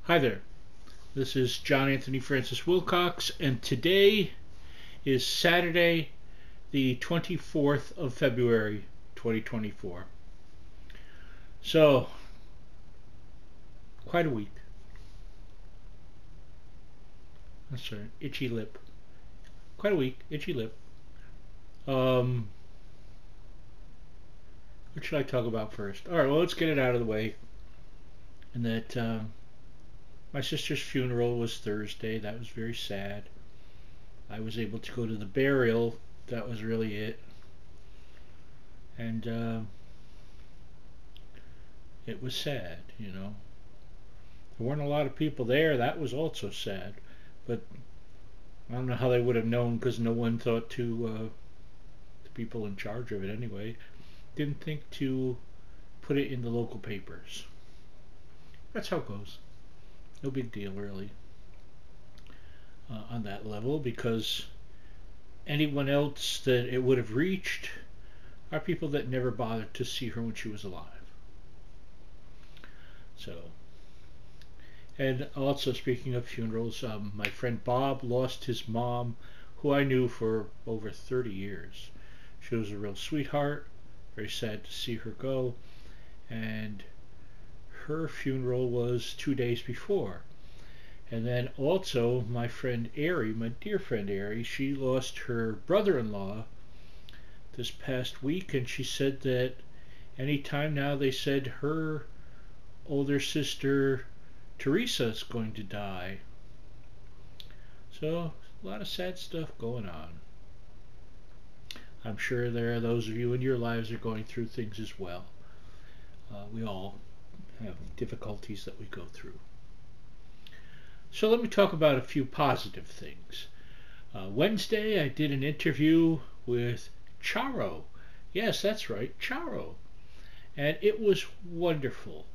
Hi there, this is John Anthony Francis Wilcox, and today is Saturday, the 24th of February, 2024. So, quite a week. That's right, itchy lip. Quite a week, itchy lip. Um, what should I talk about first? Alright, well, let's get it out of the way. And that my sister's funeral was Thursday. That was very sad. I was able to go to the burial. That was really it. And it was sad, you know. There weren't a lot of people there. That was also sad. But I don't know how they would have known because no one thought to, the people in charge of it anyway, didn't think to put it in the local papers. That's how it goes. No big deal, really, on that level, because anyone else that it would have reached are people that never bothered to see her when she was alive. So, and also speaking of funerals, my friend Bob lost his mom, who I knew for over 30 years. She was a real sweetheart. Very sad to see her go. And her funeral was 2 days before. And then also my friend Ari, my dear friend Ari, she lost her brother-in-law this past week, and she said that any time now they said her older sister Teresa is going to die. So a lot of sad stuff going on. I'm sure there are those of you in your lives are going through things as well. We all have difficulties that we go through. So let me talk about a few positive things. Wednesday I did an interview with Charo. Yes, that's right, Charo. And it was wonderful.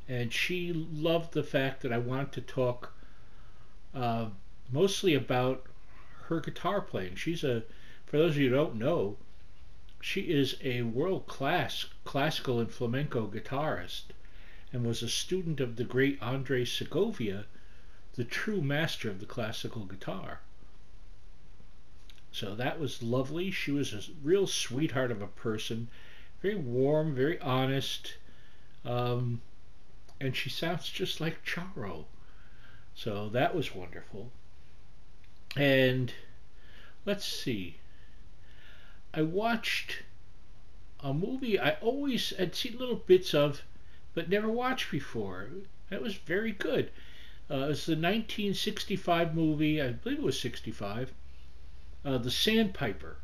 And she loved the fact that I wanted to talk mostly about her guitar playing. For those of you who don't know, she is a world-class classical and flamenco guitarist and was a student of the great Andres Segovia, the true master of the classical guitar. So that was lovely. She was a real sweetheart of a person, very warm, very honest, and she sounds just like Charo. So that was wonderful. And let's see. I watched a movie I always had seen little bits of, but never watched before. That was very good. It's the 1965 movie, I believe it was 65, The Sandpiper,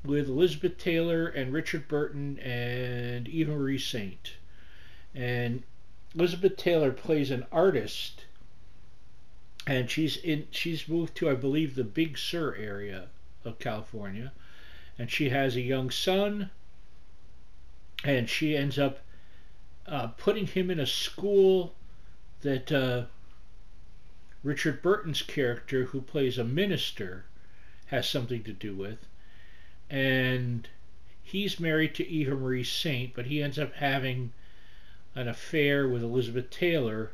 with Elizabeth Taylor and Richard Burton and Eva Marie Saint. And Elizabeth Taylor plays an artist, and she's moved to, I believe, the Big Sur area of California, and she has a young son, and she ends up putting him in a school that Richard Burton's character, who plays a minister, has something to do with. And he's married to Eva Marie Saint, but he ends up having an affair with Elizabeth Taylor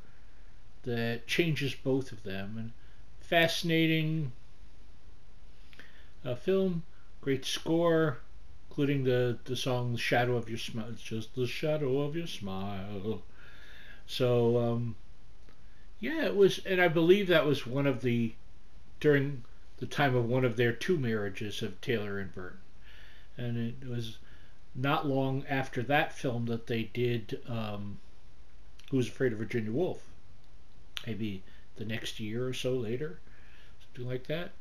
that changes both of them. And fascinating film, great score, including the song "The Shadow of Your Smile." It's just the shadow of your smile. So yeah, it was, and I believe that was during the time of one of their two marriages of Taylor and Burton. And it was not long after that film that they did Who Was Afraid of Virginia Woolf? Maybe the next year or so later, something like that.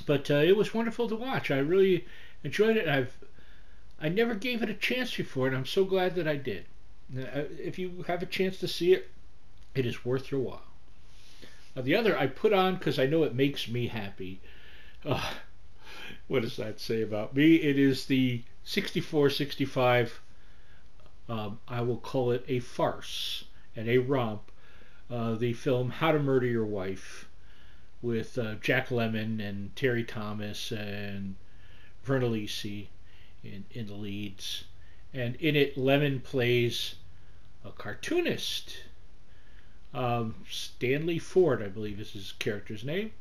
But it was wonderful to watch. I really enjoyed it. I never gave it a chance before, and I'm so glad that I did. If you have a chance to see it, it is worth your while. The other I put on because I know it makes me happy. What does that say about me? It is the 64-65, I will call it a farce and a romp, the film How to Murder Your Wife, with Jack Lemmon and Terry Thomas and Verna Lisi in the leads. And in it, Lemmon plays a cartoonist Stanley Ford, I believe is his character's name,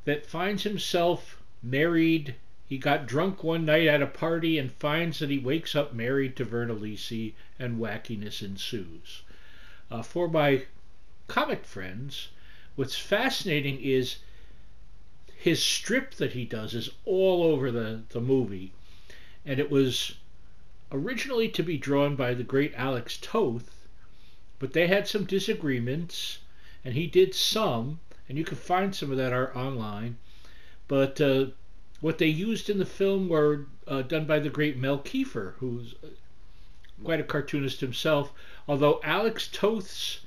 that finds himself married. He got drunk one night at a party and finds that he wakes up married to Verna Lisi, and wackiness ensues. For my comic friends, what's fascinating is his strip that he does is all over the movie. And it was originally to be drawn by the great Alex Toth, but they had some disagreements, and he did some, and you can find some of that art online. But what they used in the film were done by the great Mel Kiefer, who's quite a cartoonist himself, although Alex Toth's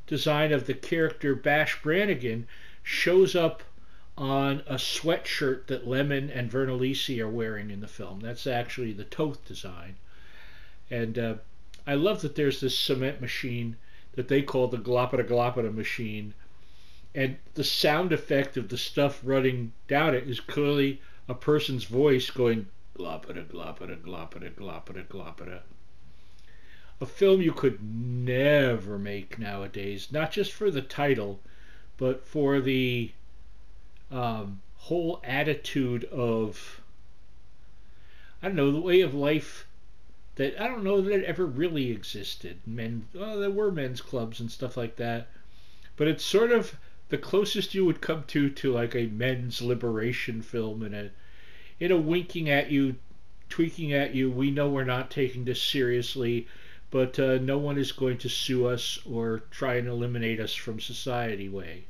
design of the character Bash Brannigan shows up on a sweatshirt that Lemon and Verna Lisi are wearing in the film. That's actually the Toth design. And I love that there's this cement machine that they call the Glopita Glopita machine. And the sound effect of the stuff running down it is clearly a person's voice going Glopita Glopita Glopita Glopita Glopita. A film you could never make nowadays, not just for the title, but for the whole attitude of, I don't know, the way of life that I don't know that it ever really existed. There were men's clubs and stuff like that, but it's sort of the closest you would come to like a men's liberation film, in a winking at you, tweaking at you. We know we're not taking this seriously, but no one is going to sue us or try and eliminate us from society way.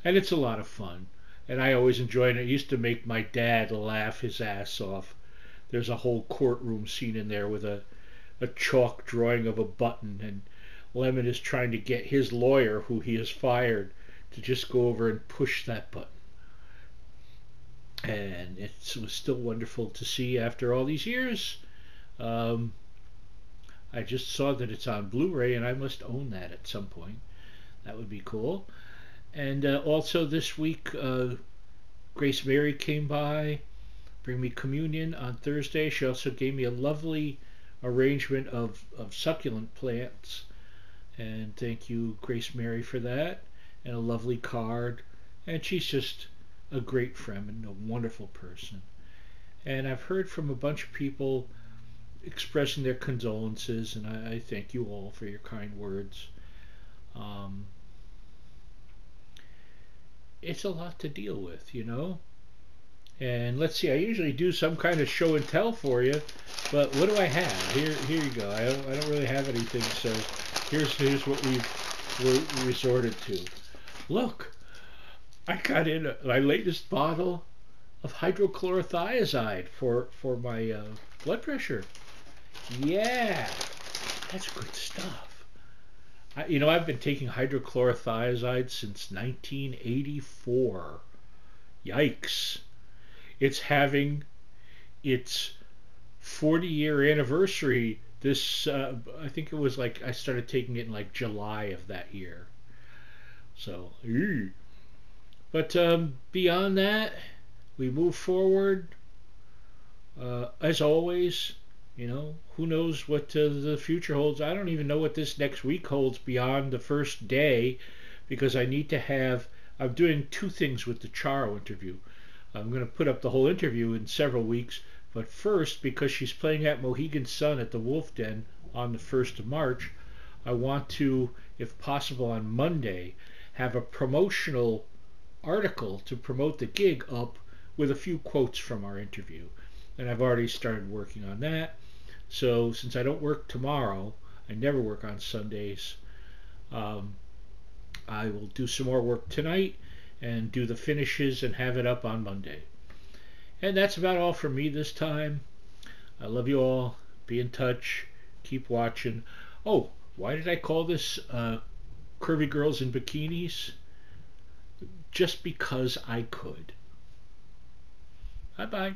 And it's a lot of fun. And I always enjoyed it. It used to make my dad laugh his ass off. There's a whole courtroom scene in there with a chalk drawing of a button, and Lemon is trying to get his lawyer, who he has fired, to just go over and push that button. And it was still wonderful to see after all these years. I just saw that it's on Blu-ray, and I must own that at some point. That would be cool. And also this week, Grace Mary came by, bring me communion on Thursday. She also gave me a lovely arrangement of succulent plants. And thank you, Grace Mary, for that. And a lovely card. And she's just a great friend and a wonderful person. And I've heard from a bunch of people expressing their condolences, and I thank you all for your kind words. It's a lot to deal with, you know. And let's see, I usually do some kind of show and tell for you, but what do I have? Here you go. I don't really have anything, so here's what we've resorted to. Look, I got in my latest bottle of hydrochlorothiazide for my blood pressure. Yeah, that's good stuff. I've been taking hydrochlorothiazide since 1984. Yikes. It's having its 40-year anniversary this, I think it was like, I started taking it in like July of that year. So, but beyond that, we move forward. As always, who knows what the future holds. I don't even know what this next week holds beyond the first day, because I'm doing two things with the Charo interview. I'm going to put up the whole interview in several weeks, but first, because she's playing at Mohegan Sun at the Wolf Den on the 1st of March, I want to, if possible on Monday, have a promotional article to promote the gig up with a few quotes from our interview. And I've already started working on that. So since I don't work tomorrow, I never work on Sundays, I will do some more work tonight and do the finishes and have it up on Monday. And that's about all from me this time. I love you all. Be in touch. Keep watching. Oh, why did I call this Curvy Girls in Bikinis? Just because I could. Bye-bye.